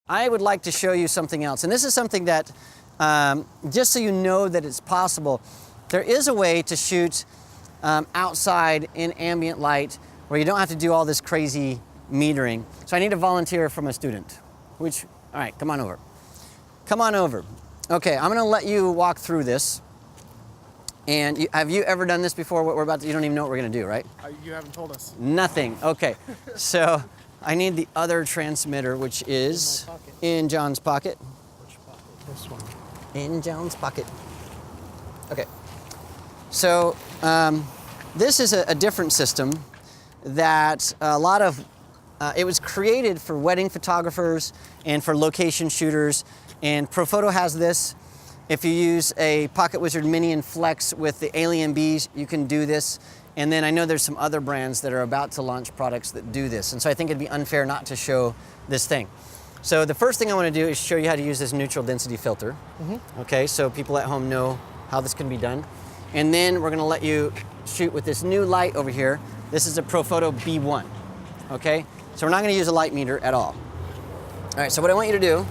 I would like to show you something else, and this is something that, just so you know that it's possible, there is a way to shoot outside in ambient light where you don't have to do all this crazy metering. So I need a volunteer from a student, all right, come on over. Come on over. Okay, I'm gonna let you walk through this. And have you ever done this before? What we're about to, you don't even know what we're gonna do, right? You haven't told us. Nothing, okay. So I need the other transmitter, which is in John's pocket. Which pocket? This one. In John's pocket. Okay. So this is a different system that a lot of, it was created for wedding photographers and for location shooters. And Profoto has this. If you use a Pocket Wizard Mini and Flex with the Alien Bs, you can do this. And then I know there's some other brands that are about to launch products that do this. And so I think it'd be unfair not to show this thing. So the first thing I want to do is show you how to use this neutral density filter. Okay, so people at home know how this can be done. And then we're going to let you shoot with this new light over here. This is a Profoto B1. Okay, so we're not going to use a light meter at all. All right, so what I want you to do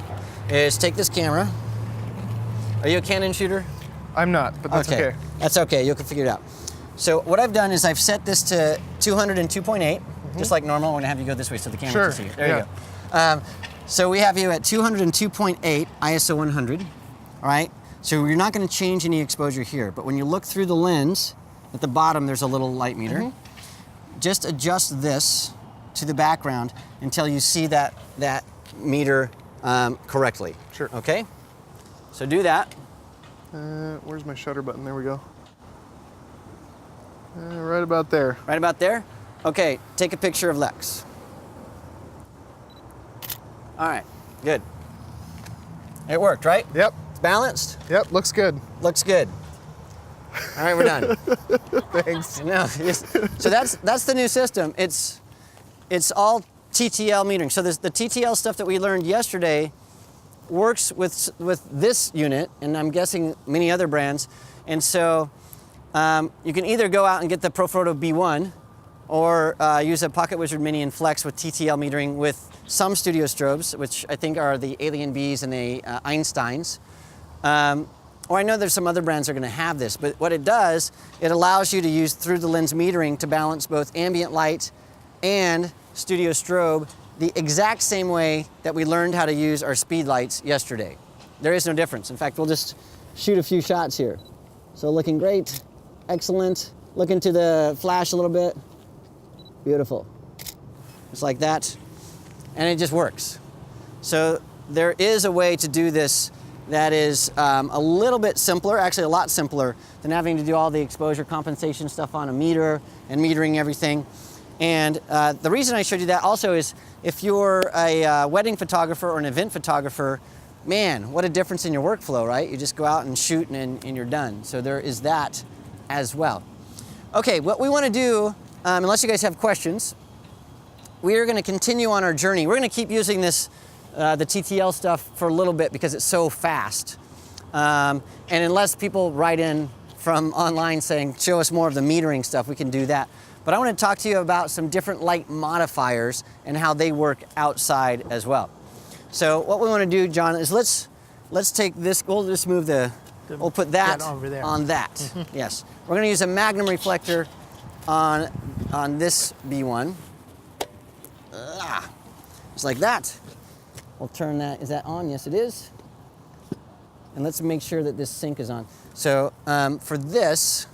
is take this camera. Are you a Canon shooter? I'm not, but that's okay. That's okay, you can figure it out. So what I've done is I've set this to 200 and 2.8, just like normal. We're gonna have you go this way so the camera can see you. There you go. So we have you at 200 and 2.8 ISO 100, all right? So you're not gonna change any exposure here, but when you look through the lens, at the bottom there's a little light meter. Just adjust this to the background until you see that meter correctly. Sure. Okay? So do that. Where's my shutter button? There we go. Right about there. Right about there? Okay, take a picture of Lex. All right, good. It worked, right? Yep. It's balanced? Yep, looks good. Looks good. All right, we're done. Thanks. No, so that's the new system. It's all TTL metering. So the TTL stuff that we learned yesterday works with this unit, and I'm guessing many other brands. And so you can either go out and get the Profoto B1 or use a Pocket Wizard Mini and Flex with TTL metering with some studio strobes, which I think are the Alien Bs and the Einsteins. Or I know there's some other brands that are going to have this, but what it does, it allows you to use through the lens metering to balance both ambient light and studio strobe the exact same way that we learned how to use our speed lights yesterday. There is no difference. In fact, we'll just shoot a few shots here. So looking great, excellent. Look into the flash a little bit. Beautiful. Just like that. And it just works. So there is a way to do this that is a little bit simpler, actually a lot simpler than having to do all the exposure compensation stuff on a meter and metering everything. And the reason I showed you that also is if you're a wedding photographer or an event photographer, man, what a difference in your workflow, right? You just go out and shoot and you're done. So there is that as well. Okay, what we want to do, unless you guys have questions, we are going to continue on our journey. We're going to keep using this, the TTL stuff for a little bit because it's so fast. And unless people write in from online saying, show us more of the metering stuff, we can do that. But I want to talk to you about some different light modifiers and how they work outside as well. So what we want to do, John, is let's take this, we'll just move we'll put that over there. on that. Yes. We're going to use a magnum reflector on this B1. Just like that. We'll turn that, is that on? Yes, it is. And let's make sure that this sync is on. So for this,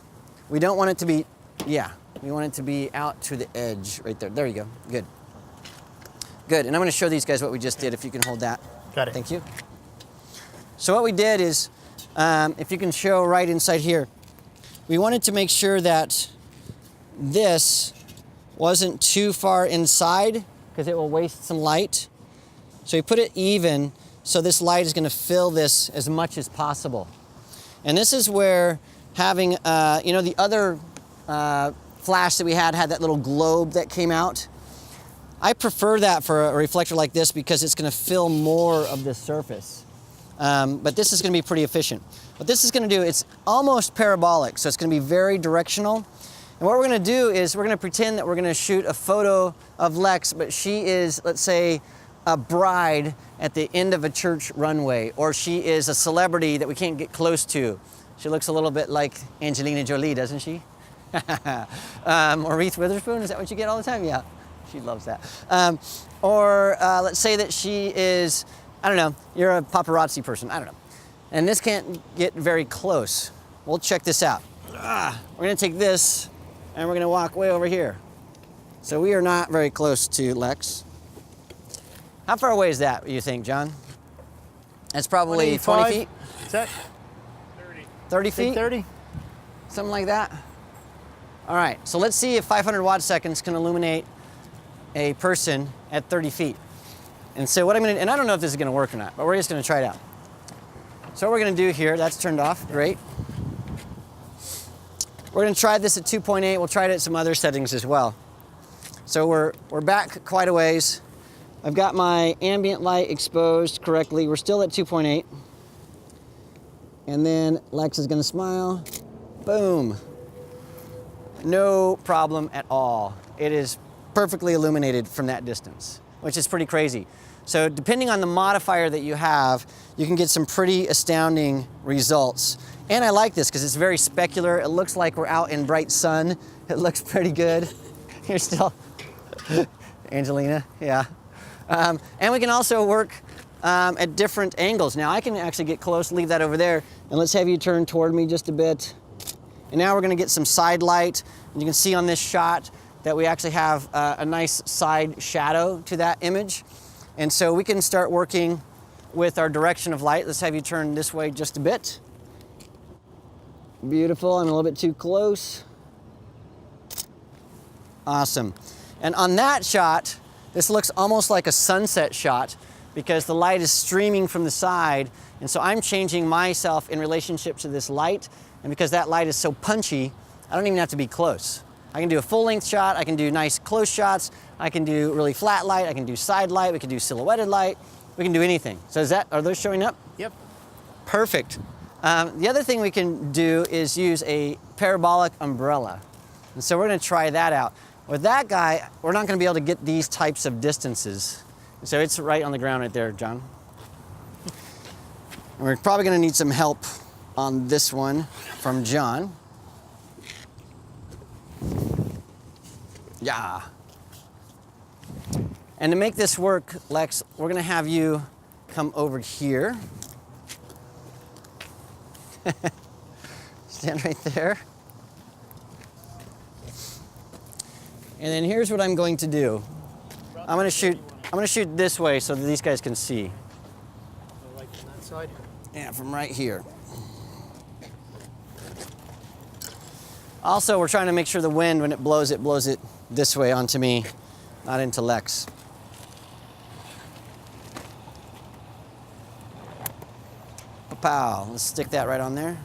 we don't want it to be, we want it to be out to the edge right there. There you go. Good. Good. And I'm going to show these guys what we just did, if you can hold that. Got it. Thank you. So what we did is, if you can show right inside here, we wanted to make sure that this wasn't too far inside because it will waste some light. So we put it even so this light is going to fill this as much as possible. And this is where having, the other flash that we had that little globe that came out. I prefer that for a reflector like this because it's going to fill more of the surface. But this is going to be pretty efficient. What this is going to do, it's almost parabolic, so it's going to be very directional. And what we're going to do is we're going to pretend that we're going to shoot a photo of Lex, but she is, let's say, a bride at the end of a church runway, or she is a celebrity that we can't get close to. She looks a little bit like Angelina Jolie, doesn't she? Or Reese Witherspoon, is that what you get all the time? Yeah, she loves that. Or let's say that she is, I don't know, you're a paparazzi person, I don't know. And this can't get very close. We'll check this out. We're gonna take this and we're gonna walk way over here. So we are not very close to Lex. How far away is that, you think, John? That's probably 20 feet? Is that 30 feet? 30? Something like that? All right, so let's see if 500 watt seconds can illuminate a person at 30 feet. And so what I'm gonna, and I don't know if this is gonna work or not, but we're just gonna try it out. So what we're gonna do here, that's turned off, great. We're gonna try this at 2.8, we'll try it at some other settings as well. So we're back quite a ways. I've got my ambient light exposed correctly. We're still at 2.8. And then Lex is gonna smile. Boom. No problem at all. It is perfectly illuminated from that distance, which is pretty crazy. So depending on the modifier that you have, you can get some pretty astounding results. And I like this because it's very specular. It looks like we're out in bright sun. It looks pretty good. You're still, Angelina, yeah. And we can also work at different angles. Now I can actually get close, leave that over there, and let's have you turn toward me just a bit. And now we're gonna get some side light. And you can see on this shot that we actually have a nice side shadow to that image. And so we can start working with our direction of light. Let's have you turn this way just a bit. Beautiful, I'm a little bit too close. Awesome. And on that shot, this looks almost like a sunset shot because the light is streaming from the side. And so I'm changing myself in relationship to this light. And because that light is so punchy, I don't even have to be close. I can do a full length shot, I can do nice close shots, I can do really flat light, I can do side light, we can do silhouetted light, we can do anything. So are those showing up? Yep. Perfect. The other thing we can do is use a parabolic umbrella. And so we're gonna try that out. With that guy, we're not gonna be able to get these types of distances. So it's right on the ground right there, John. And we're probably gonna need some help on this one from John. Yeah. And to make this work, Lex, we're gonna have you come over here. Stand right there. And then here's what I'm going to do. I'm gonna shoot this way so that these guys can see. Like from that side? Yeah, from right here. Also, we're trying to make sure the wind, when it blows it this way onto me, not into Lex. Pow, let's stick that right on there.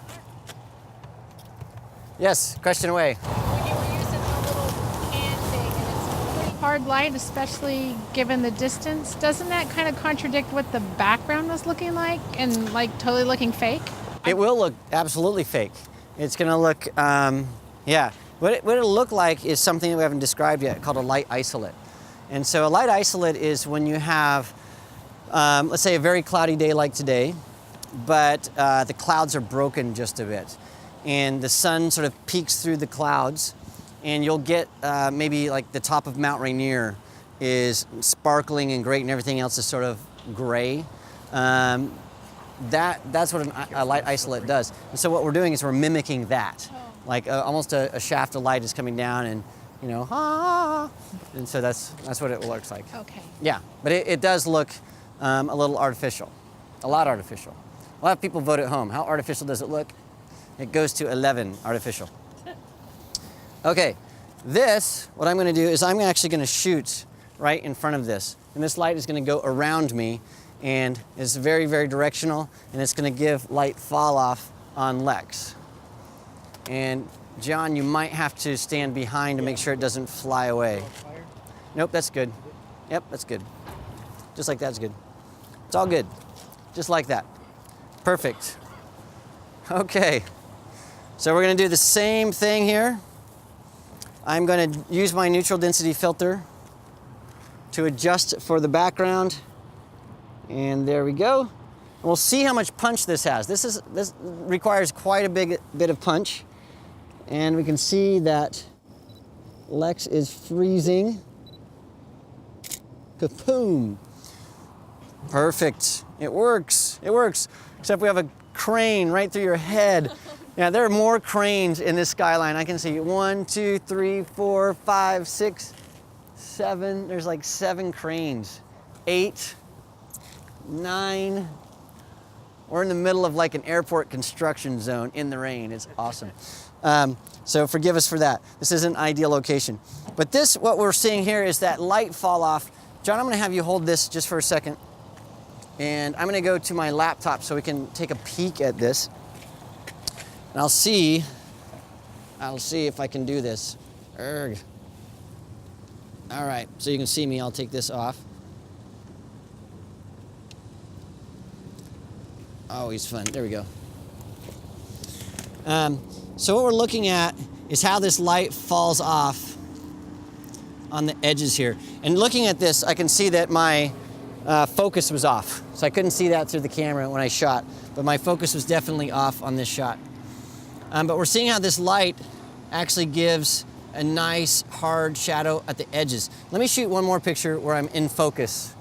Yes, question away. When you were using the little hand thing and it's pretty hard light, especially given the distance, doesn't that kind of contradict what the background was looking like and like totally looking fake? It will look absolutely fake. It's gonna look, yeah. What it'll look like is something that we haven't described yet called a light isolate. And so a light isolate is when you have, let's say a very cloudy day like today, but the clouds are broken just a bit. And the sun sort of peeks through the clouds and you'll get maybe like the top of Mount Rainier is sparkling and great and everything else is sort of gray. That's what a light isolate does. And so what we're doing is we're mimicking that. Like almost a shaft of light is coming down and, you know, ah, and so that's what it looks like. Okay. Yeah, but it does look a little artificial, a lot artificial. A lot of people vote at home. How artificial does it look? It goes to 11 artificial. Okay, what I'm gonna do is I'm actually gonna shoot right in front of this. And this light is gonna go around me and it's very, very directional and it's gonna give light fall off on Lex. And John, you might have to stand behind to make sure it doesn't fly away. Nope, that's good. Yep, that's good. Just like that's good. It's all good. Just like that. Perfect. Okay. So we're gonna do the same thing here. I'm gonna use my neutral density filter to adjust for the background And there we go. And we'll see how much punch this has. This requires quite a big bit of punch. And we can see that Lex is freezing. Kapoom. Perfect. It works. It works. Except we have a crane right through your head. Yeah, there are more cranes in this skyline. I can see 1, 2, 3, 4, 5, 6, 7. There's like 7 cranes. 8, 9. We're in the middle of like an airport construction zone in the rain. It's awesome. So forgive us for that. This isn't an ideal location. But this, what we're seeing here is that light fall off. John, I'm gonna have you hold this just for a second. And I'm gonna go to my laptop so we can take a peek at this. And I'll see if I can do this. Erg. All right, so you can see me, I'll take this off. Always fun, there we go. So what we're looking at is how this light falls off on the edges here. And looking at this, I can see that my focus was off. So I couldn't see that through the camera when I shot, but my focus was definitely off on this shot. But we're seeing how this light actually gives a nice hard shadow at the edges. Let me shoot one more picture where I'm in focus,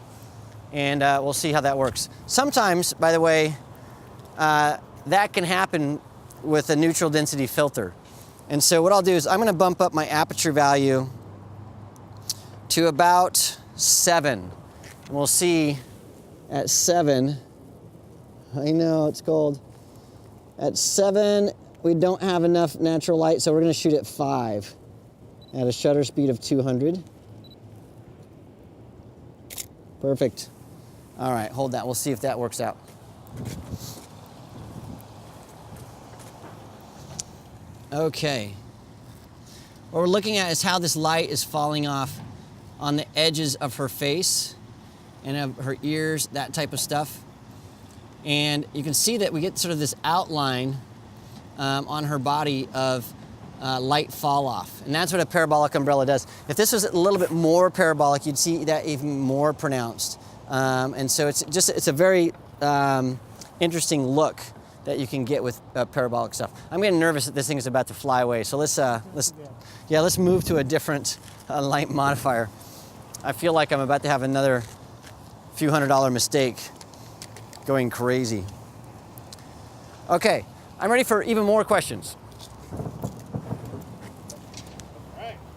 and we'll see how that works. Sometimes, by the way, that can happen with a neutral density filter. And so what I'll do is I'm gonna bump up my aperture value to about 7. And we'll see at 7, I know it's cold. At 7, we don't have enough natural light, so we're gonna shoot at 5 at a shutter speed of 200. Perfect. All right, hold that. We'll see if that works out. Okay. What we're looking at is how this light is falling off on the edges of her face and of her ears, that type of stuff. And you can see that we get sort of this outline on her body of light fall off. And that's what a parabolic umbrella does. If this was a little bit more parabolic, you'd see that even more pronounced. And so it's a very interesting look that you can get with parabolic stuff. I'm getting nervous that this thing is about to fly away. So let's move to a different light modifier. I feel like I'm about to have another few $100 mistake going crazy. Okay, I'm ready for even more questions.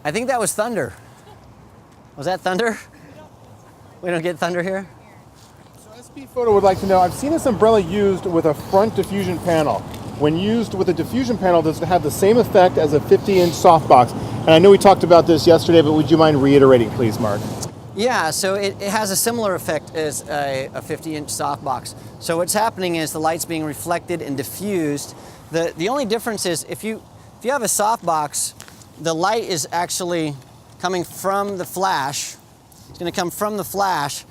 I think that was thunder. Was that thunder? We don't get thunder here? So SP Photo would like to know, I've seen this umbrella used with a front diffusion panel. When used with a diffusion panel, does it have the same effect as a 50-inch softbox? And I know we talked about this yesterday, but would you mind reiterating, please, Mark? Yeah, so it has a similar effect as a 50-inch softbox. So what's happening is the light's being reflected and diffused. The only difference is if you have a softbox, the light is actually coming from the flash. It's going to come from the flash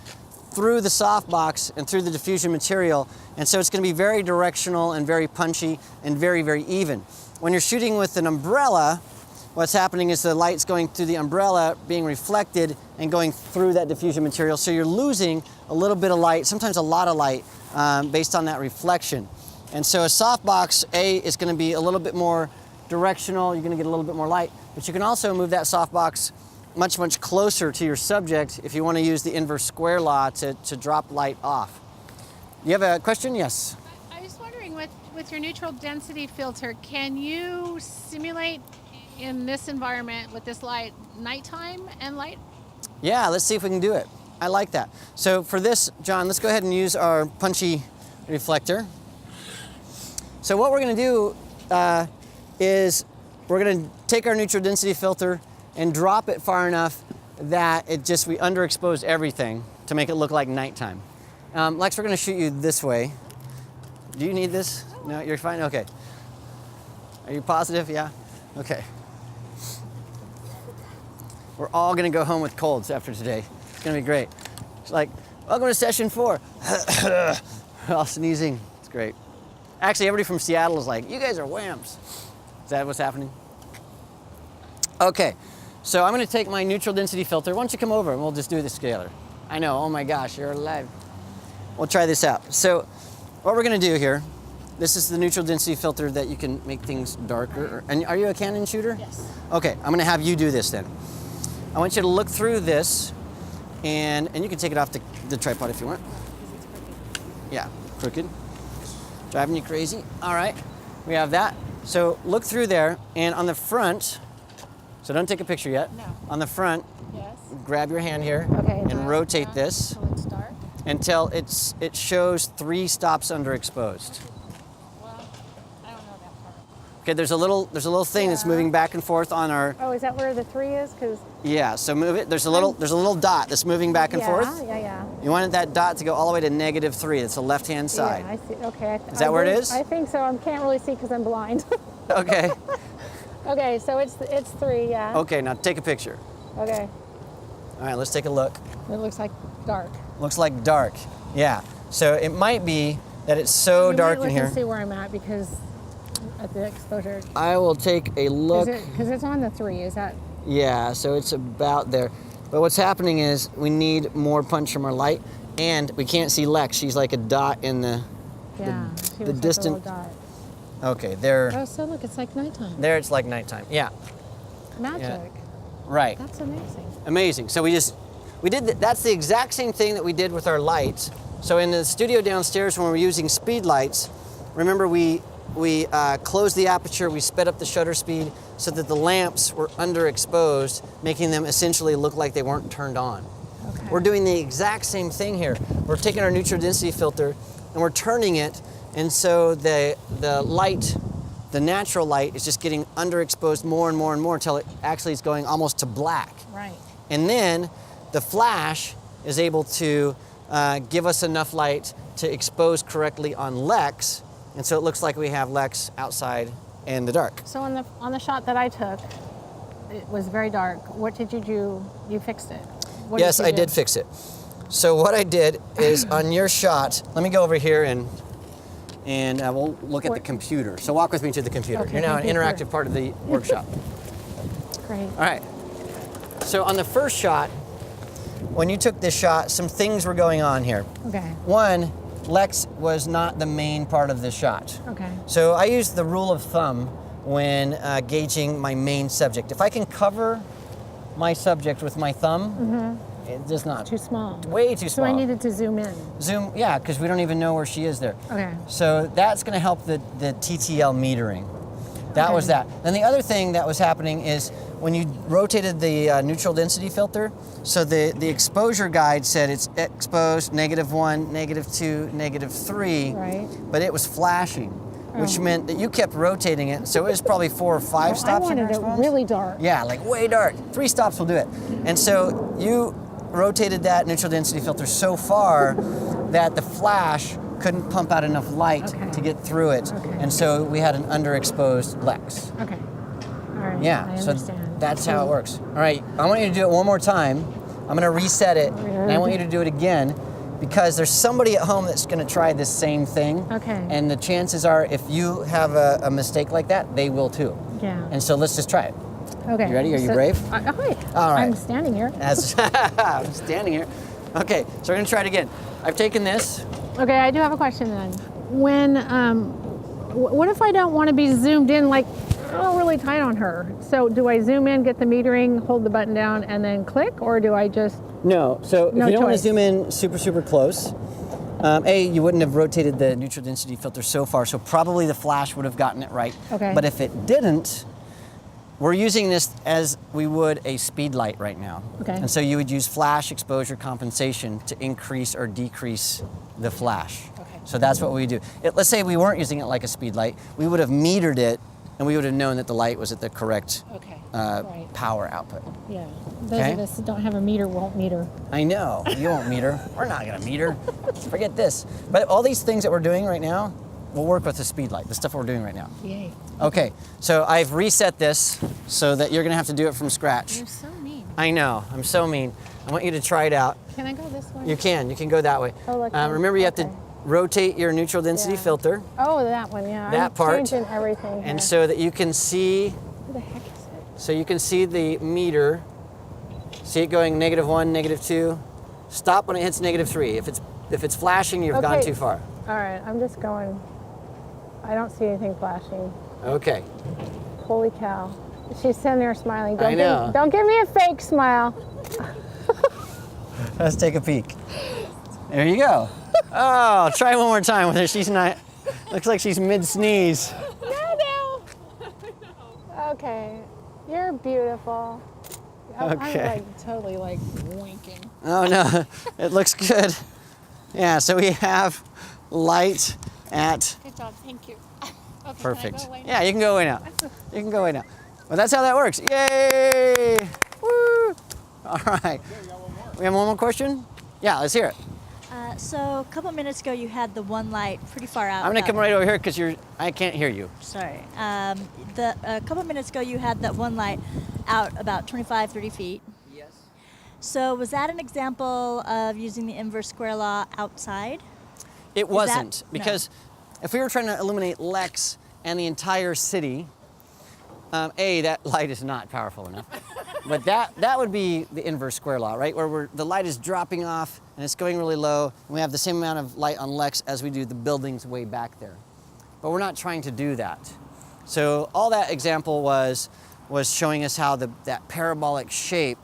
through the softbox and through the diffusion material. And so it's going to be very directional and very punchy and very, very even. When you're shooting with an umbrella, what's happening is the light's going through the umbrella, being reflected and going through that diffusion material. So you're losing a little bit of light, sometimes a lot of light, based on that reflection. And so a softbox, is going to be a little bit more directional. You're going to get a little bit more light. But you can also move that softbox much, much closer to your subject if you want to use the inverse square law to drop light off. You have a question? Yes. I was wondering, with your neutral density filter, can you simulate in this environment with this light nighttime and light? Yeah, let's see if we can do it. I like that. So for this, John, let's go ahead and use our punchy reflector. So what we're going to do is we're going to take our neutral density filter and drop it far enough that we underexpose everything to make it look like nighttime. Lex, we're going to shoot you this way. Do you need this? No, you're fine? Okay. Are you positive? Yeah? Okay. We're all going to go home with colds after today. It's going to be great. It's like, welcome to session 4. We're all sneezing. It's great. Actually, everybody from Seattle is like, you guys are whamps. Is that what's happening? Okay, so I'm going to take my neutral density filter. Why don't you come over and we'll just do this together. I know, oh my gosh, you're alive. we'll try this out. So what we're gonna do here, this is the neutral density filter that you can make things darker. And are you a Canon shooter? Yes. Okay, I'm gonna have you do this then. I want you to look through this and you can take it off the tripod if you want. Yeah, crooked. Driving you crazy. All right, we have that. So look through there, and on the front, so don't take a picture yet. No. On the front, Yes. grab your hand here Okay. and rotate this So it's dark. until it shows 3 stops underexposed. Well, I don't know that part. Okay, there's a little thing that's Yeah. moving back and forth on our, Oh, is that where the 3 is? Because yeah, so move it. There's a little dot that's moving back and forth. Yeah. You want that dot to go all the way to -3. That's the left-hand side. Yeah, I see. Okay. Is that where it is? I think so. I can't really see because I'm blind. Okay. Okay, so it's 3. Yeah. Okay, now take a picture. Okay. All right, let's take a look. It looks like dark. Looks like dark. Yeah. So it might be that it's so dark in here. Let's see where I'm at because at the exposure. I will take a look. Because it's on the 3. Is that? Yeah, so it's about there. But what's happening is we need more punch from our light, and we can't see Lex. She's like a dot in the. Yeah. She the looks distant- Like a little dot. Okay, there. Oh, so look, it's like nighttime. There, it's like nighttime. Yeah. Magic. Right. That's amazing. Amazing. So we did that's the exact same thing that we did with our lights. So in the studio downstairs when we're using speed lights, remember we closed the aperture, we sped up the shutter speed so that the lamps were underexposed, making them essentially look like they weren't turned on. Okay. We're doing the exact same thing here. We're taking our neutral density filter and we're turning it, and so the light, the natural light, is just getting underexposed more and more and more until it actually is going almost to black. Right. And then the flash is able to give us enough light to expose correctly on Lex, and so it looks like we have Lex outside in the dark. So on the shot that I took, it was very dark. What did you do? You fixed it. What Yes, you I do? did fix it. So what I did is on your shot, let me go over here and we'll look at the computer. So walk with me to the computer. Okay, You're now an thank you, sir. interactive part of the workshop. Great. All right. So on the first shot, when you took this shot, some things were going on here. Okay. One, Lex was not the main part of the shot. Okay. So I use the rule of thumb when gauging my main subject. If I can cover my subject with my thumb, it does not. Too small. Way too So small. I needed to zoom in. Zoom, yeah, because we don't even know where she is there. Okay. So that's going to help the TTL metering. That was that. Then the other thing that was happening is when you rotated the neutral density filter, so the exposure guide said it's exposed -1, -2, -3, Right. but it was flashing, which meant that you kept rotating it. So it was probably 4 or 5 I stops. wanted it underexposed. really dark. Yeah, like way dark. 3 stops will do it. And so you rotated that neutral density filter so far that the flash couldn't pump out enough light Okay. to get through it. Okay. And so we had an underexposed Lex. Okay. All right. Yeah, I so understand. that's how it works. All right, I want you to do it one more time. I'm gonna reset it, and I want you to do it again because there's somebody at home that's gonna try this same thing. Okay. And the chances are if you have a mistake like that, they will too. Yeah. And so let's just try it. Okay. You ready? Are you brave? Hi. All right. I'm standing here. As I'm standing here. Okay, so we're gonna try it again. I've taken this. Okay, I do have a question then. When, what if I don't want to be zoomed in like really tight on her? So do I zoom in, get the metering, hold the button down, and then click, or do I just? No, so No if you don't want to choice. zoom in super close, you wouldn't have rotated the neutral density filter so far, so probably the flash would have gotten it right. Okay. But if it didn't, we're using this as we would a speed light right now. Okay. And so you would use flash exposure compensation to increase or decrease the flash. Okay. So that's what we do. Let's say we weren't using it like a speed light, we would have metered it and we would have known that the light was at the correct Okay. Right. power output. Yeah. Those Okay. of us that don't have a meter won't meter. I know, you won't meter. We're not gonna meter. Forget this. But all these things that we're doing right now will work with the speed light, the stuff we're doing right now. Yay. Okay, so I've reset this so that you're gonna have to do it from scratch. You're so mean. I know, I'm so mean. I want you to try it out. Can I go this way? You can go that way. Oh, look, Remember you have to okay. rotate your neutral density Yeah. filter, Oh, that one, yeah. That I'm part. changing everything here. and so that you can see, Who the heck is it? so you can see the meter. See it going -1, -2. Stop when it hits -3. If it's If it's flashing, you've gone Okay. too far. All right, I'm just going. I don't see anything flashing. Okay. Holy cow. She's sitting there smiling. I know. Don't give me a fake smile. Let's take a peek. There you go. Oh, try one more time with her. She's not, looks like she's mid-sneeze. No. Okay, you're beautiful. Okay. I'm like totally like winking. Oh no, it looks good. Yeah, so we have light at Good job, thank you. Okay, perfect. Can I go away now? Yeah, you can go away now. You can go away now. Well, that's how that works. Yay! Woo! All right. We have one more question? Yeah, let's hear it. So a couple minutes ago, you had the one light pretty far out. I'm gonna come right over here because I can't hear you. Sorry. A couple minutes ago, you had that one light out about 25, 30 feet. Yes. So was that an example of using the inverse square law outside? It wasn't, no. because if we were trying to illuminate Lex and the entire city, that light is not powerful enough. But that would be the inverse square law, right? Where the light is dropping off and it's going really low, and we have the same amount of light on Lex as we do the buildings way back there. But we're not trying to do that. So all that example was showing us how that parabolic shape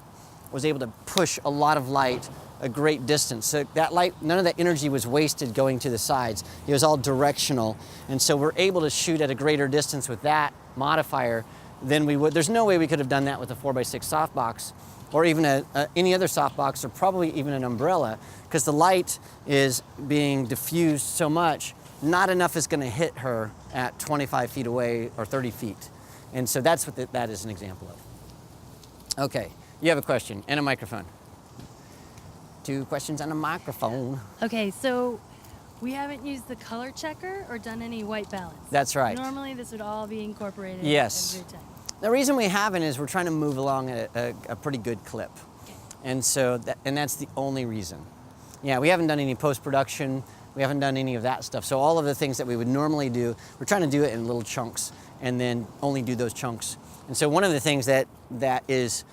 was able to push a lot of light a great distance. So that light, none of that energy was wasted going to the sides. It was all directional. And so we're able to shoot at a greater distance with that modifier than we would. There's no way we could have done that with a 4x6 softbox or even any other softbox or probably even an umbrella, because the light is being diffused so much, not enough is gonna hit her at 25 feet away or 30 feet. And so that's what that is an example of. Okay, you have a question and a microphone. 2 questions and a microphone. Okay, so we haven't used the color checker or done any white balance. That's right. Normally this would all be incorporated Yes. every time. The reason we haven't is we're trying to move along at a pretty good clip. And so, that's the only reason. Yeah, we haven't done any post-production. We haven't done any of that stuff. So all of the things that we would normally do, we're trying to do it in little chunks and then only do those chunks. And so one of the things that is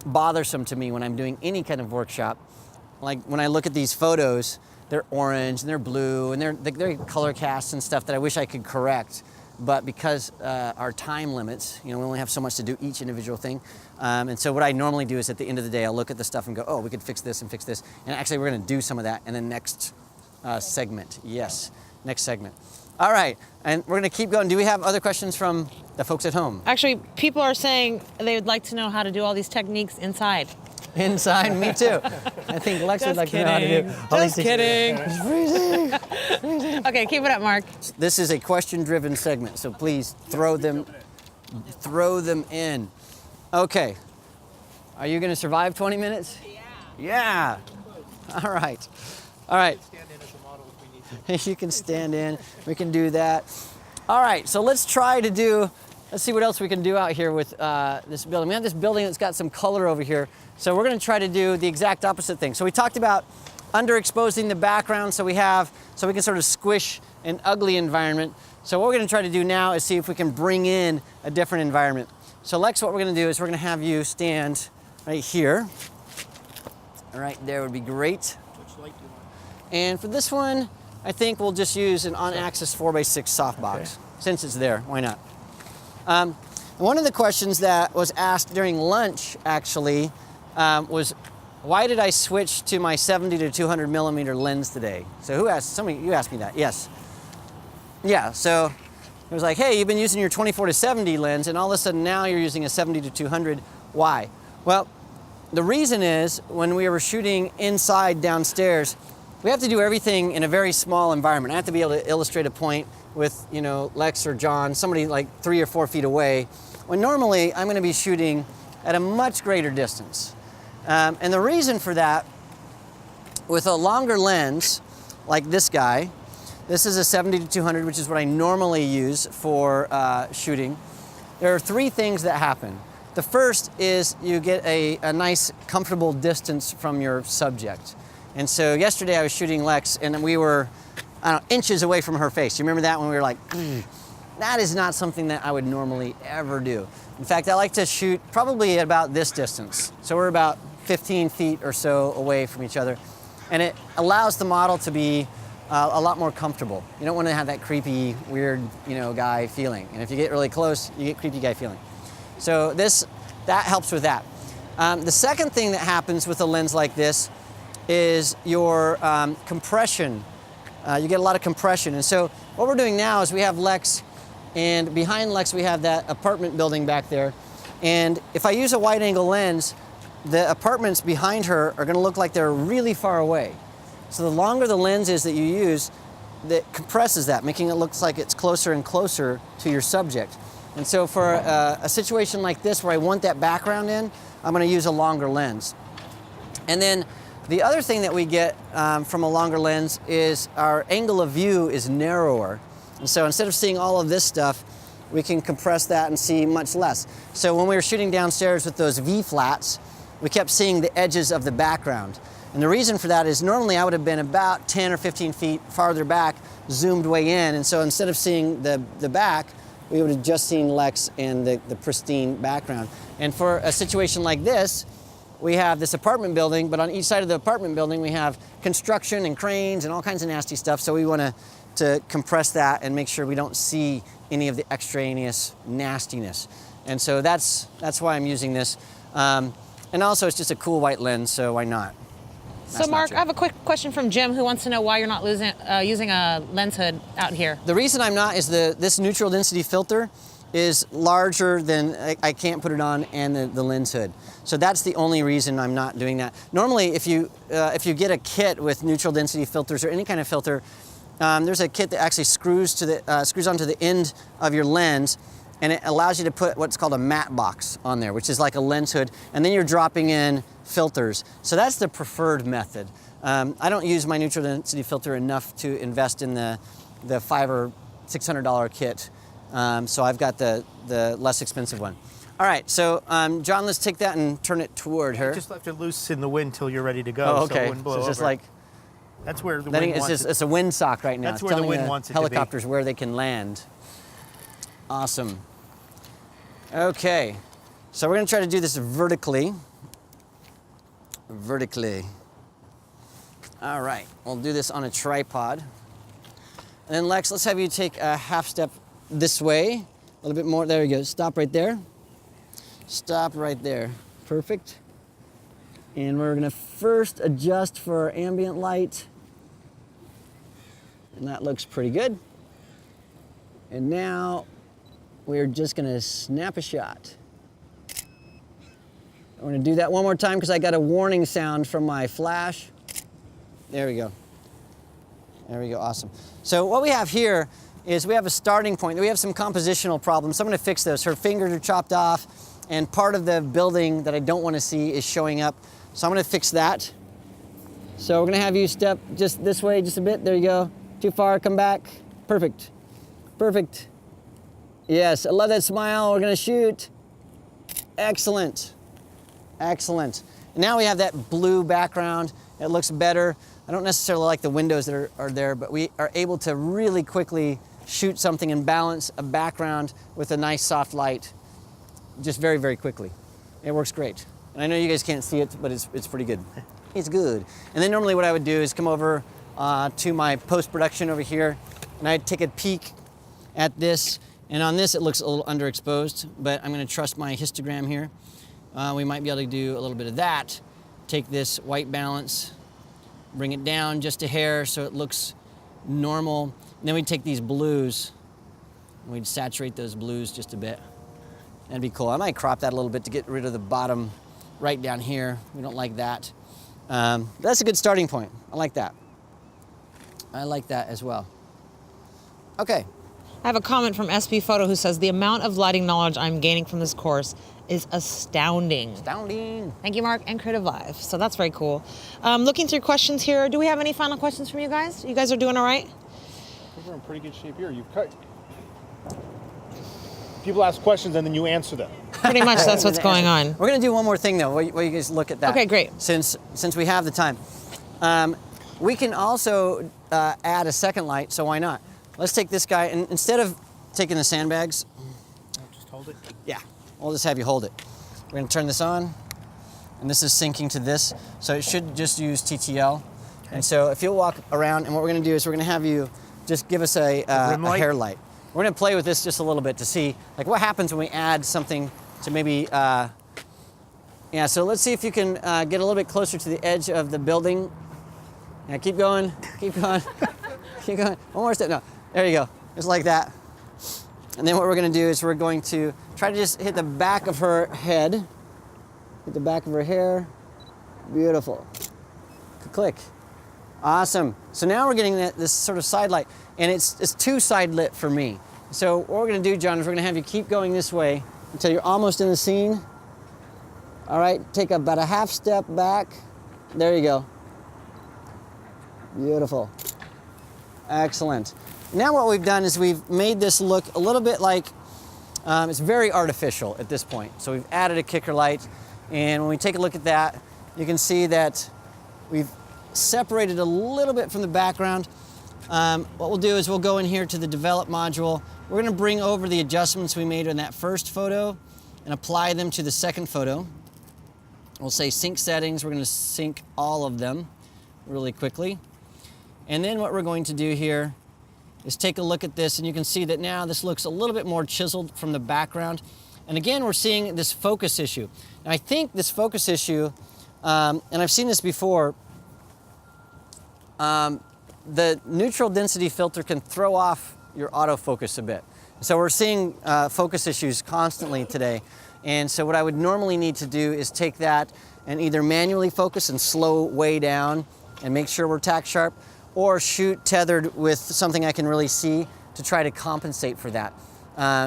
bothersome to me when I'm doing any kind of workshop, like when I look at these photos, they're orange and they're blue and they're color casts and stuff that I wish I could correct. But because our time limits, we only have so much to do each individual thing. And so what I normally do is at the end of the day, I'll look at the stuff and go, oh, we could fix this and fix this. And actually we're gonna do some of that in the next segment. Yes, next segment. All right, and we're gonna keep going. Do we have other questions from the folks at home? Actually, people are saying they would like to know how to do all these techniques inside. Inside, me too. I think Lex would like to know how to do all these Just kidding. It's freezing. Okay, keep it up, Mark. This is a question-driven segment, so please throw them in. Okay. Are you going to survive 20 minutes? Yeah. All right. All right. Stand in as a model if we need to. You can stand in. We can do that. All right. So let's see what else we can do out here with this building. We have this building that's got some color over here. So we're going to try to do the exact opposite thing. So we talked about underexposing the background so we can sort of squish an ugly environment. So what we're going to try to do now is see if we can bring in a different environment. So Lex, what we're going to do is we're going to have you stand right here. All right, there would be great. Which light do you want? And for this one, I think we'll just use an on-axis 4x6 softbox. Okay. Since it's there, why not? One of the questions that was asked during lunch, actually, was why did I switch to my 70 to 200 millimeter lens today? So who asked? You asked me that, yes. Yeah, so it was like, hey, you've been using your 24 to 70 lens and all of a sudden now you're using a 70 to 200. Why? Well, the reason is when we were shooting inside downstairs, we have to do everything in a very small environment. I have to be able to illustrate a point with, Lex or John, somebody like 3 or 4 feet away, when normally I'm gonna be shooting at a much greater distance. And the reason for that, with a longer lens, like this guy, this is a 70 to 200, which is what I normally use for shooting. There are 3 things that happen. The first is you get a nice, comfortable distance from your subject. And so yesterday I was shooting Lex and we were, inches away from her face. You remember that when we were like, that is not something that I would normally ever do. In fact, I like to shoot probably at about this distance. So we're about 15 feet or so away from each other. and it allows the model to be a lot more comfortable. You don't want to have that creepy, weird, guy feeling. And if you get really close, you get creepy guy feeling. So that helps with that. The second thing that happens with a lens like this is your compression. You get a lot of compression. And so what we're doing now is we have Lex, and behind Lex we have that apartment building back there. And if I use a wide angle lens, the apartments behind her are gonna look like they're really far away. So the longer the lens is that you use, that compresses that, making it look like it's closer and closer to your subject. And so for a situation like this where I want that background in, I'm gonna use a longer lens. And then the other thing that we get from a longer lens is our angle of view is narrower. And so instead of seeing all of this stuff, we can compress that and see much less. So when we were shooting downstairs with those V-flats, we kept seeing the edges of the background. And the reason for that is normally I would have been about 10 or 15 feet farther back, zoomed way in. And so instead of seeing the back, we would have just seen Lex and the pristine background. And for a situation like this, we have this apartment building, but on each side of the apartment building, we have construction and cranes and all kinds of nasty stuff. So we want to compress that and make sure we don't see any of the extraneous nastiness. And so that's why I'm using this. And also it's just a cool white lens, so why not? So Mark, I have a quick question from Jim who wants to know why you're not using a lens hood out here. The reason I'm not is this neutral density filter is larger than I can't put it on, and the lens hood. So that's the only reason I'm not doing that. Normally, if you get a kit with neutral density filters or any kind of filter, there's a kit that actually screws onto the end of your lens, and it allows you to put what's called a matte box on there, which is like a lens hood, and then you're dropping in filters. So that's the preferred method. I don't use my neutral density filter enough to invest in the $500 or $600 kit. So I've got the less expensive one. All right, so John, let's take that and turn it toward her. Just left it loose in the wind till you're ready to go. Oh, okay. So it wouldn't blow So it's just over. like That's where the wind wants it. it's a wind sock right now. That's It's where the telling wind wants it to be. helicopters where they can land. Awesome. Okay, so we're gonna try to do this vertically. All right, we'll do this on a tripod. And then Lex, let's have you take a half step this way, a little bit more. There you go. Stop right there. Stop right there. Perfect. And we're gonna first adjust for our ambient light. And that looks pretty good. And now we're just gonna snap a shot. I'm gonna do that one more time because I got a warning sound from my flash. There we go. There we go, awesome. So what we have here is we have a starting point. We have some compositional problems. So I'm gonna fix those. Her fingers are chopped off, and part of the building that I don't wanna see is showing up. So I'm gonna fix that. So we're gonna have you step just this way, just a bit. There you go. Too far, come back. Perfect, perfect. Yes, I love that smile. We're gonna shoot. Excellent, excellent. And now we have that blue background. It looks better. I don't necessarily like the windows that are there, but we are able to really quickly shoot something and balance a background with a nice soft light just very, very quickly. It works great. And I know you guys can't see it, but it's pretty good. It's good. And then normally what I would do is come over to my post-production over here, and I'd take a peek at this. And on this, it looks a little underexposed, but I'm gonna trust my histogram here. We might be able to do a little bit of that. Take this white balance, bring it down just a hair so it looks normal. And then we take these blues, and we'd saturate those blues just a bit. That'd be cool. I might crop that a little bit to get rid of the bottom right down here. We don't like that. That's a good starting point. I like that. I like that as well. Okay. I have a comment from SB Photo who says, the amount of lighting knowledge I'm gaining from this course is astounding. Astounding. Thank you, Mark, and Creative Live. So that's very cool. Looking through questions here, do we have any final questions from you guys? You guys are doing all right? We're in pretty good shape here. You've cut. People ask questions and then you answer them. Pretty much that's what's going on. We're gonna do one more thing though, while you guys look at that. Okay, great. Since we have the time. We can also add a second light, so why not? Let's take this guy, and instead of taking the sandbags, Just hold it. yeah, we'll just have you hold it. We're gonna turn this on, and this is syncing to this, so it should just use TTL. And so if you'll walk around, and what we're going to do is we're going to have you just give us a rim light? hair light. We're going to play with this just a little bit to see like what happens when we add something to maybe, yeah, so let's see if you can get a little bit closer to the edge of the building. Yeah, keep going, keep going, keep going. One more step, no, there you go, just like that. And then what we're going to do is we're going to try to just hit the back of her head, hit the back of her hair. Beautiful. Click. Awesome. So now we're getting this sort of side light, and it's two side lit for me. So what we're going to do, John, is we're going to have you keep going this way until you're almost in the scene. All right, take about a half step back. There you go. Beautiful. Excellent. Now what we've done is we've made this look a little bit like, it's very artificial at this point. So we've added a kicker light, and when we take a look at that, you can see that we've separated a little bit from the background. What we'll do is we'll go in here to the develop module. We're going to bring over the adjustments we made in that first photo and apply them to the second photo. We'll say sync settings. We're going to sync all of them really quickly. And then what we're going to do here is take a look at this, and you can see that now this looks a little bit more chiseled from the background. And again, we're seeing this focus issue. And I think this focus issue, and I've seen this before, the neutral density filter can throw off your autofocus a bit. So we're seeing focus issues constantly today. And so what I would normally need to do is take that and either manually focus and slow way down and make sure we're tack sharp, or shoot tethered with something I can really see to try to compensate for that.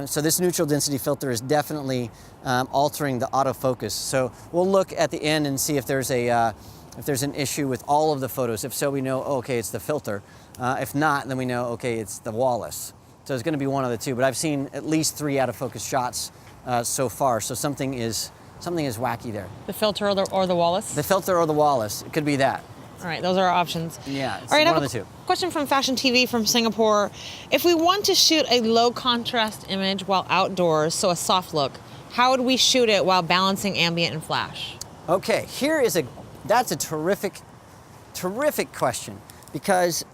So this neutral density filter is definitely altering the autofocus. So we'll look at the end and see if there's an issue with all of the photos. If so, we know, oh, okay, it's the filter. If not, then we know, okay, it's the Wallace. So it's going to be one of the two. But I've seen at least 3 out of focus shots so far. So something is wacky there. The filter or the Wallace? The filter or the Wallace. It could be that. All right, those are our options. Yeah, it's all right, one I have of the two. Question from Fashion TV from Singapore. If we want to shoot a low contrast image while outdoors, so a soft look, how would we shoot it while balancing ambient and flash? Okay, that's a terrific question, because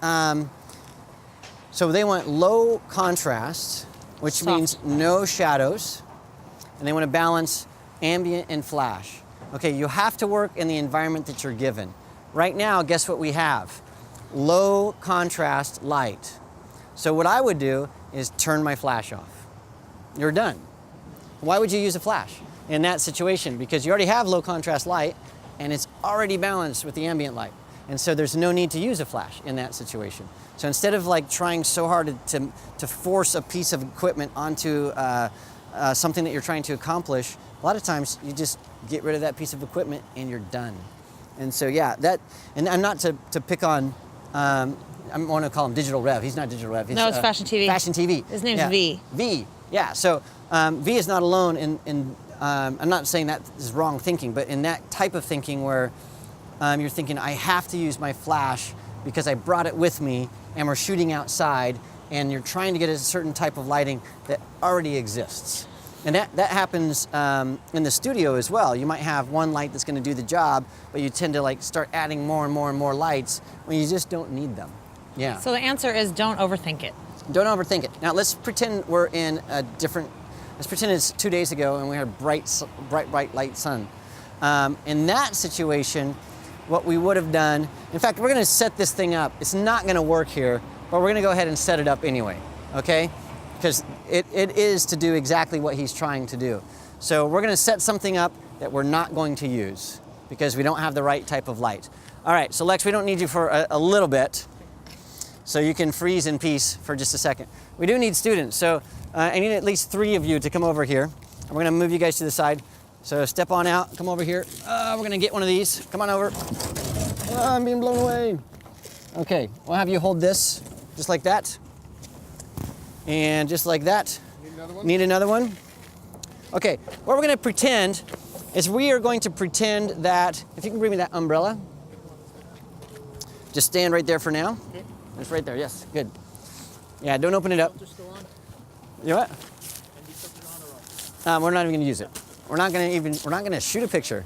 so they want low contrast, which Soft. means no shadows, and they want to balance ambient and flash. Okay, you have to work in the environment that you're given. Right now, guess what we have? Low contrast light. So what I would do is turn my flash off. You're done. Why would you use a flash in that situation? Because you already have low contrast light, and it's already balanced with the ambient light. And so there's no need to use a flash in that situation. So instead of like trying so hard to force a piece of equipment onto something that you're trying to accomplish, a lot of times you just get rid of that piece of equipment and you're done. And so yeah, and I'm not to pick on, I want to call him Digital Rev. He's not Digital Rev. No, it's Fashion TV. Fashion TV. His name's yeah. V. V, yeah. So V is not alone in I'm not saying that is wrong thinking, but in that type of thinking where you're thinking, I have to use my flash because I brought it with me and we're shooting outside, and you're trying to get a certain type of lighting that already exists. And that happens in the studio as well. You might have one light that's going to do the job, but you tend to like start adding more and more and more lights when you just don't need them. Yeah. So the answer is don't overthink it. Don't overthink it. Now let's pretend we're in a different. Let's pretend it's 2 days ago and we had bright light sun. In that situation, what we would have done. In fact, we're going to set this thing up. It's not going to work here, but we're going to go ahead and set it up anyway. Okay? Because it is to do exactly what he's trying to do. So we're going to set something up that we're not going to use because we don't have the right type of light. All right, so Lex, we don't need you for a little bit, so you can freeze in peace for just a second. We do need students, so I need at least 3 of you to come over here. And we're going to move you guys to the side. So step on out, come over here. We're going to get one of these. Come on over. I'm being blown away. Okay, we'll have you hold this just like that. And just like that. Need another one? Need another one? Okay, what we're going to pretend is we are going to pretend that, if you can bring me that umbrella. Just stand right there for now. Okay. It's right there, yes, good. Yeah, don't open it up. You know what? We're not even going to use it. We're not going to shoot a picture.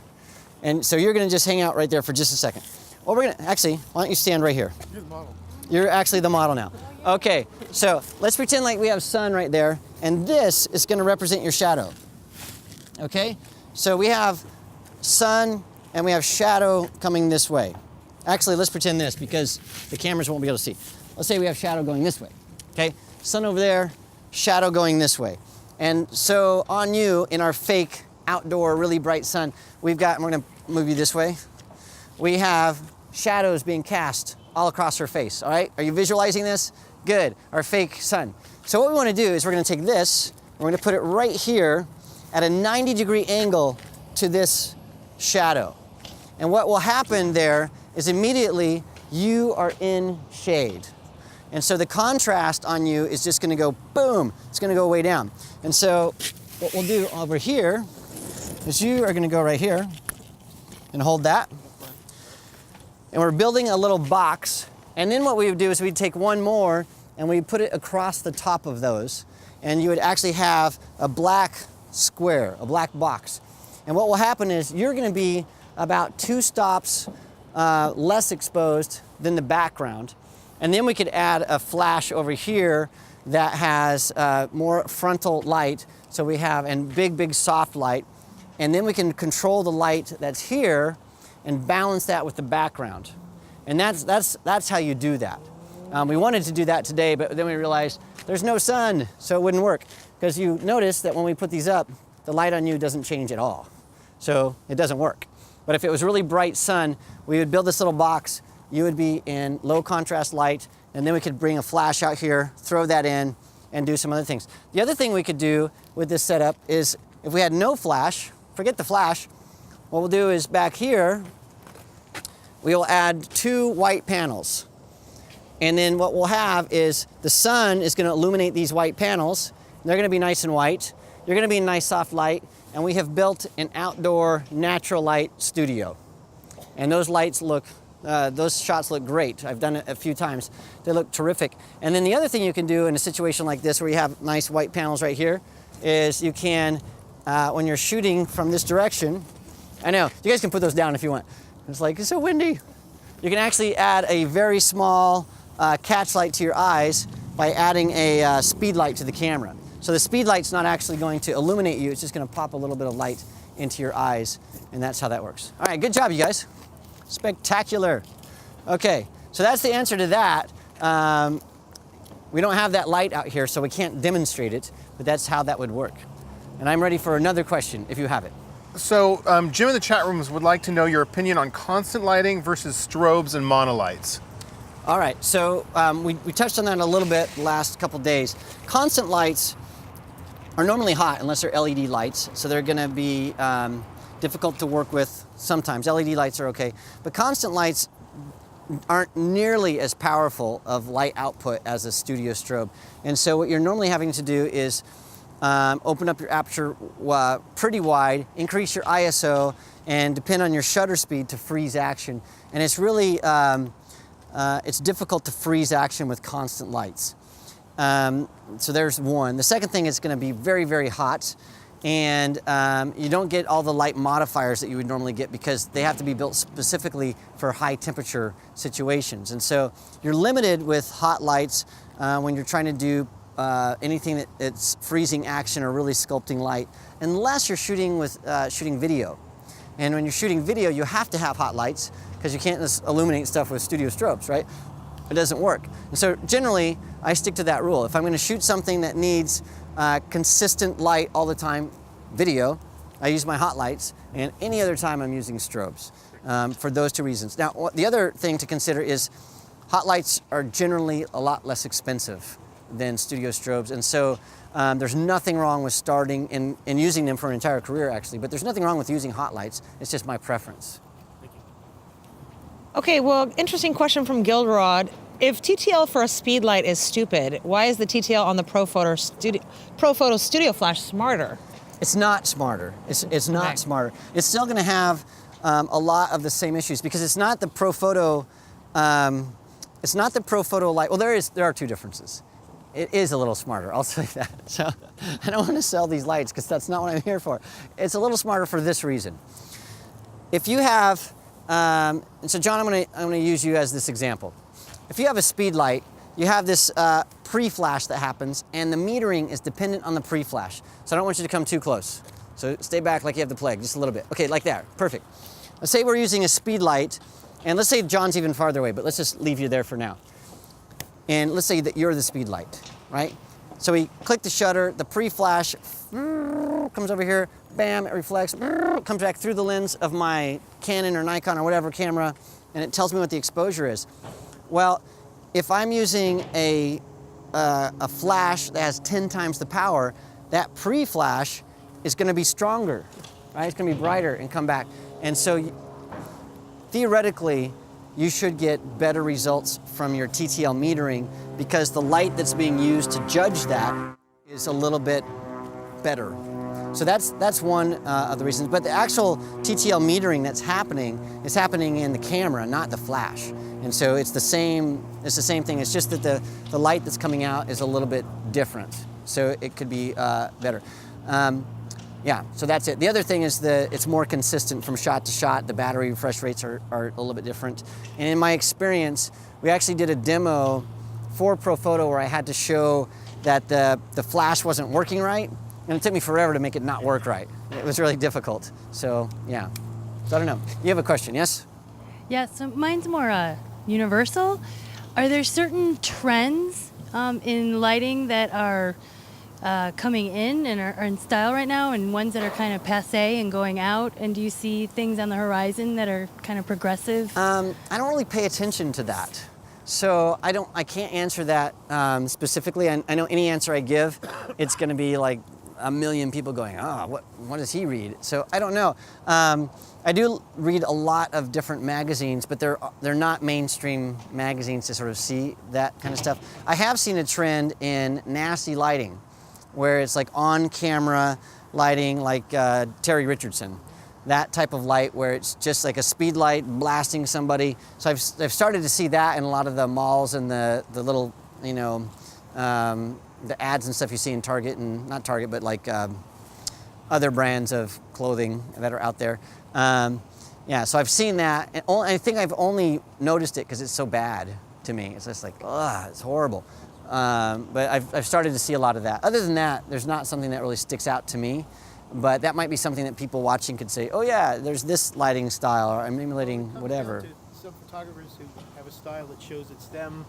And so you're going to just hang out right there for just a second. Well, we're gonna, actually, why don't you stand right here? You're the model. You're actually the model now. Okay, so let's pretend like we have sun right there, and this is gonna represent your shadow. Okay, so we have sun and we have shadow coming this way. Actually, let's pretend this because the cameras won't be able to see. Let's say we have shadow going this way. Okay, sun over there, shadow going this way. And so on you, in our fake outdoor really bright sun, we've got, and we're gonna move you this way, we have shadows being cast all across her face, all right? Are you visualizing this? Good, our fake sun. So what we wanna do is we're gonna take this, we're gonna put it right here at a 90-degree angle to this shadow. And what will happen there is immediately you are in shade. And so the contrast on you is just gonna go boom, it's gonna go way down. And so what we'll do over here is you are gonna go right here and hold that. And we're building a little box. And then what we would do is we'd take one more and we put it across the top of those. And you would actually have a black square, a black box. And what will happen is you're gonna be about 2 stops less exposed than the background. And then we could add a flash over here that has more frontal light. So we have, and big soft light. And then we can control the light that's here and balance that with the background. And that's how you do that. We wanted to do that today, but then we realized there's no sun, so it wouldn't work. Because you notice that when we put these up, the light on you doesn't change at all. So it doesn't work. But if it was really bright sun, we would build this little box, you would be in low contrast light, and then we could bring a flash out here, throw that in, and do some other things. The other thing we could do with this setup is if we had no flash, forget the flash, what we'll do is back here, we will add 2 white panels. And then what we'll have is the sun is gonna illuminate these white panels. They're gonna be nice and white. You're gonna be in nice soft light. And we have built an outdoor natural light studio. And those lights look, those shots look great. I've done it a few times. They look terrific. And then the other thing you can do in a situation like this where you have nice white panels right here is you can, when you're shooting from this direction, I know, you guys can put those down if you want. It's like, it's so windy. You can actually add a very small catch light to your eyes by adding a speed light to the camera. So the speed light's not actually going to illuminate you, it's just gonna pop a little bit of light into your eyes, and that's how that works. All right, good job, you guys. Spectacular. Okay, so that's the answer to that. We don't have that light out here, so we can't demonstrate it, but that's how that would work. And I'm ready for another question, if you have it. So Jim in the chat rooms would like to know your opinion on constant lighting versus strobes and monolights. All right, so we touched on that a little bit the last couple days. Constant lights are normally hot unless they're LED lights, so they're gonna be difficult to work with sometimes. LED lights are okay, but constant lights aren't nearly as powerful of light output as a studio strobe. And so what you're normally having to do is open up your aperture pretty wide, increase your ISO, and depend on your shutter speed to freeze action. And it's really, it's difficult to freeze action with constant lights. So there's one. The second thing is going to be very hot, and you don't get all the light modifiers that you would normally get because they have to be built specifically for high temperature situations. And so you're limited with hot lights when you're trying to do anything that's freezing action or really sculpting light, unless you're shooting with shooting video. And when you're shooting video, you have to have hot lights because you can't just illuminate stuff with studio strobes, right? It doesn't work. And so generally, I stick to that rule. If I'm going to shoot something that needs consistent light all the time, video, I use my hot lights, and any other time I'm using strobes for those 2 reasons. Now, the other thing to consider is hot lights are generally a lot less expensive than studio strobes, and so there's nothing wrong with starting and using them for an entire career, actually, but there's nothing wrong with using hot lights. It's just my preference. Okay, well, interesting question from Gilderod. If TTL for a speed light is stupid, why is the TTL on the Profoto Studio Flash smarter? It's not smarter. It's not Right. smarter. It's still going to have a lot of the same issues because it's not the Profoto. It's not the Profoto light. Well, there are 2 differences. It is a little smarter. I'll say that. So I don't want to sell these lights because that's not what I'm here for. It's a little smarter for this reason. If you have And so John, I'm gonna use you as this example. If you have a speed light, you have this pre-flash that happens, and the metering is dependent on the pre-flash. So I don't want you to come too close. So stay back like you have the plague, just a little bit. Okay, like that, perfect. Let's say we're using a speed light, and let's say John's even farther away, but let's just leave you there for now. And let's say that you're the speed light, right? So we click the shutter, the pre-flash comes over here, bam, it reflects, comes back through the lens of my Canon or Nikon or whatever camera, and it tells me what the exposure is. Well, if I'm using a flash that has 10 times the power, that pre-flash is gonna be stronger, right? It's gonna be brighter and come back. And so theoretically, you should get better results from your TTL metering because the light that's being used to judge that is a little bit better. So that's one of the reasons. But the actual TTL metering that's happening is happening in the camera, not the flash. And so it's the same thing. It's just that the light that's coming out is a little bit different. So it could be better. Yeah, so that's it. The other thing is it's more consistent from shot to shot. The battery refresh rates are a little bit different. And in my experience, we actually did a demo for ProPhoto where I had to show that the flash wasn't working right. And it took me forever to make it not work right. It was really difficult. So yeah, so I don't know. You have a question, yes? Yeah, so mine's more universal. Are there certain trends in lighting that are coming in and are in style right now, and ones that are kind of passé and going out? And do you see things on the horizon that are kind of progressive? I don't really pay attention to that. So I can't answer that specifically. I know any answer I give, it's gonna be like a million people going, oh, what does he read? So I don't know. I do read a lot of different magazines, but they're not mainstream magazines to sort of see that kind of stuff. I have seen a trend in nasty lighting, where it's like on-camera lighting, like Terry Richardson. That type of light where it's just like a speed light blasting somebody. So I've started to see that in a lot of the malls and the little, you know, the ads and stuff you see in Target, and not Target, but like other brands of clothing that are out there. Yeah, so I've seen that, and I think I've only noticed it because it's so bad to me. It's just like, ugh, it's horrible. But I've started to see a lot of that. Other than that, there's not something that really sticks out to me, but that might be something that people watching could say, oh yeah, there's this lighting style, or I'm emulating whatever. Some photographers who have a style that shows it's them,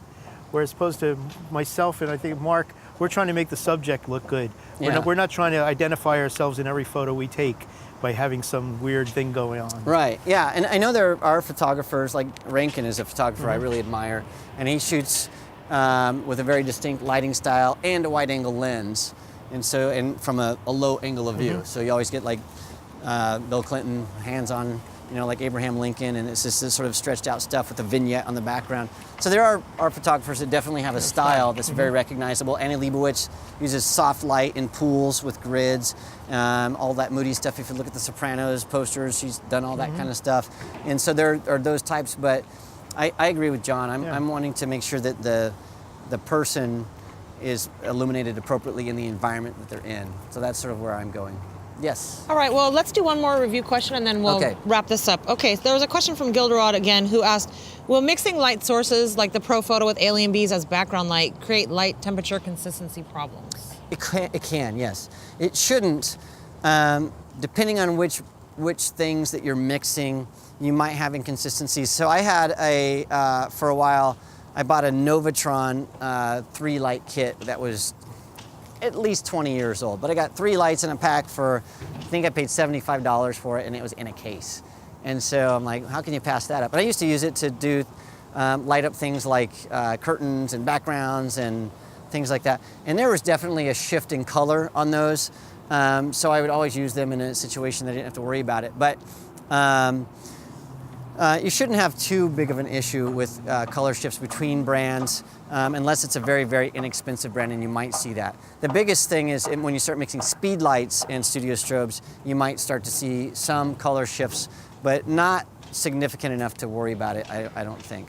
whereas opposed to myself and I think Mark, we're trying to make the subject look good. We're not trying to identify ourselves in every photo we take by having some weird thing going on. Right, yeah, and I know there are photographers, like Rankin is a photographer I really admire, and he shoots with a very distinct lighting style and a wide angle lens, and from a low angle of view. So you always get like Bill Clinton, hands on, you know, like Abraham Lincoln, and it's just this sort of stretched out stuff with a vignette on the background. So there are photographers that definitely have a style that's very recognizable. Annie Leibovitz uses soft light in pools with grids, all that moody stuff. If you look at the Sopranos posters, she's done all that kind of stuff. And so there are those types, but I agree with John. I'm wanting to make sure that the person is illuminated appropriately in the environment that they're in. So that's sort of where I'm going. Yes. All right, well, let's do one more review question and then we'll wrap this up. Okay, so there was a question from Gilderod again who asked, will mixing light sources like the ProPhoto with alien bees as background light create light temperature consistency problems? It can, yes. It shouldn't. Depending on which things that you're mixing, you might have inconsistencies. So I had for a while, I bought a Novatron 3-light kit that was at least 20 years old, but I got 3 lights in a pack for, I think I paid $75 for it, and it was in a case. And so I'm like, how can you pass that up? But I used to use it to do light up things like curtains and backgrounds and things like that. And there was definitely a shift in color on those. So I would always use them in a situation that I didn't have to worry about it. But you shouldn't have too big of an issue with color shifts between brands, unless it's a very, very inexpensive brand, and you might see that. The biggest thing is when you start mixing speed lights and studio strobes, you might start to see some color shifts, but not significant enough to worry about it, I don't think.